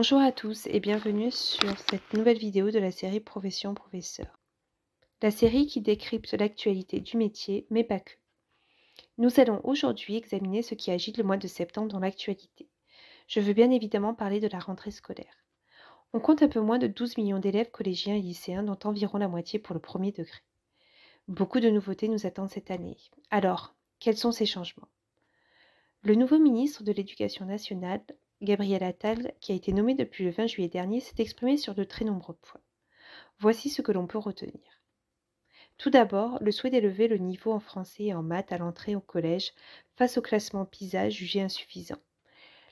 Bonjour à tous et bienvenue sur cette nouvelle vidéo de la série Profession Professeur. La série qui décrypte l'actualité du métier, mais pas que. Nous allons aujourd'hui examiner ce qui agite le mois de septembre dans l'actualité. Je veux bien évidemment parler de la rentrée scolaire. On compte un peu moins de 12 millions d'élèves collégiens et lycéens, dont environ la moitié pour le premier degré. Beaucoup de nouveautés nous attendent cette année. Alors, quels sont ces changements ? Le nouveau ministre de l'Éducation nationale, Gabriel Attal, qui a été nommé depuis le 20 juillet dernier, s'est exprimé sur de très nombreux points. Voici ce que l'on peut retenir. Tout d'abord, le souhait d'élever le niveau en français et en maths à l'entrée au collège face au classement PISA jugé insuffisant.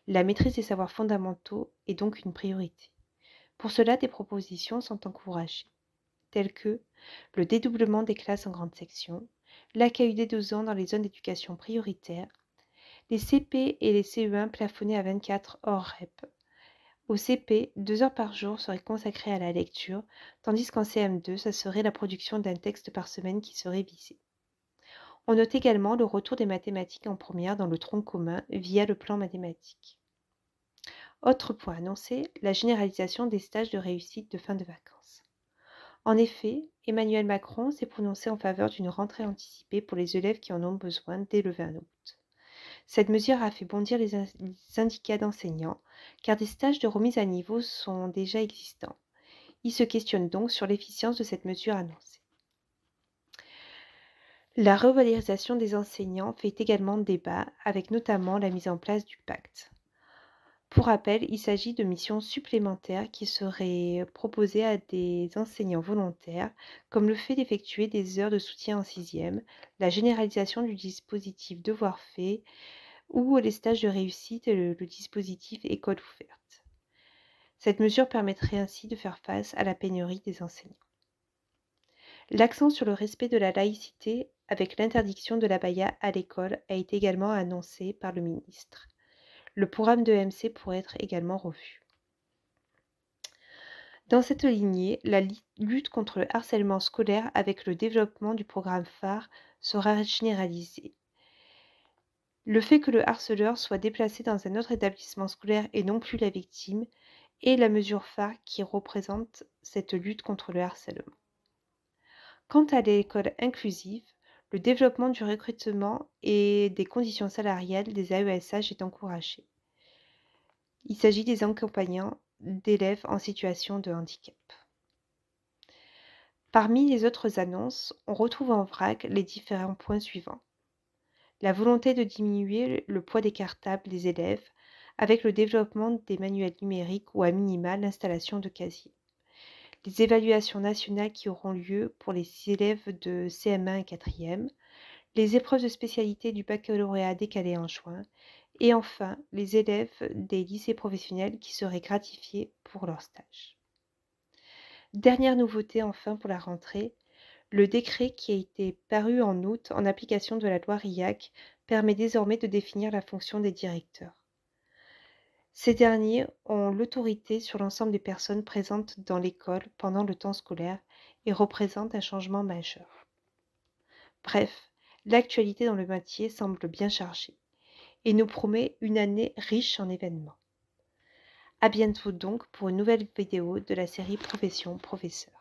La maîtrise des savoirs fondamentaux est donc une priorité. Pour cela, des propositions sont encouragées, telles que le dédoublement des classes en grande section, l'accueil des 2 ans dans les zones d'éducation prioritaire, les CP et les CE1 plafonnés à 24 hors REP. Au CP, 2 heures par jour seraient consacrées à la lecture, tandis qu'en CM2, ça serait la production d'un texte par semaine qui serait visée. On note également le retour des mathématiques en première dans le tronc commun via le plan mathématique. Autre point annoncé, la généralisation des stages de réussite de fin de vacances. En effet, Emmanuel Macron s'est prononcé en faveur d'une rentrée anticipée pour les élèves qui en ont besoin dès le 20 août. Cette mesure a fait bondir les syndicats d'enseignants, car des stages de remise à niveau sont déjà existants. Ils se questionnent donc sur l'efficience de cette mesure annoncée. La revalorisation des enseignants fait également débat, avec notamment la mise en place du pacte. Pour rappel, il s'agit de missions supplémentaires qui seraient proposées à des enseignants volontaires, comme le fait d'effectuer des heures de soutien en 6e, la généralisation du dispositif devoir fait, ou les stages de réussite et le dispositif école ouverte. Cette mesure permettrait ainsi de faire face à la pénurie des enseignants. L'accent sur le respect de la laïcité avec l'interdiction de l'abaya à l'école a été également annoncé par le ministre. Le programme de EMC pourrait être également revu. Dans cette lignée, la lutte contre le harcèlement scolaire avec le développement du programme phare sera généralisée. Le fait que le harceleur soit déplacé dans un autre établissement scolaire et non plus la victime est la mesure phare qui représente cette lutte contre le harcèlement. Quant à l'école inclusive, le développement du recrutement et des conditions salariales des AESH est encouragé. Il s'agit des accompagnants d'élèves en situation de handicap. Parmi les autres annonces, on retrouve en vrac les différents points suivants. La volonté de diminuer le poids des cartables des élèves avec le développement des manuels numériques ou à minima l'installation de casiers. Les évaluations nationales qui auront lieu pour les élèves de CM1 et 4e, les épreuves de spécialité du baccalauréat décalées en juin, et enfin les élèves des lycées professionnels qui seraient gratifiés pour leur stage. Dernière nouveauté enfin pour la rentrée, le décret qui a été paru en août en application de la loi RIAC permet désormais de définir la fonction des directeurs. Ces derniers ont l'autorité sur l'ensemble des personnes présentes dans l'école pendant le temps scolaire et représentent un changement majeur. Bref, l'actualité dans le métier semble bien chargée et nous promet une année riche en événements. À bientôt donc pour une nouvelle vidéo de la série Profession Professeur.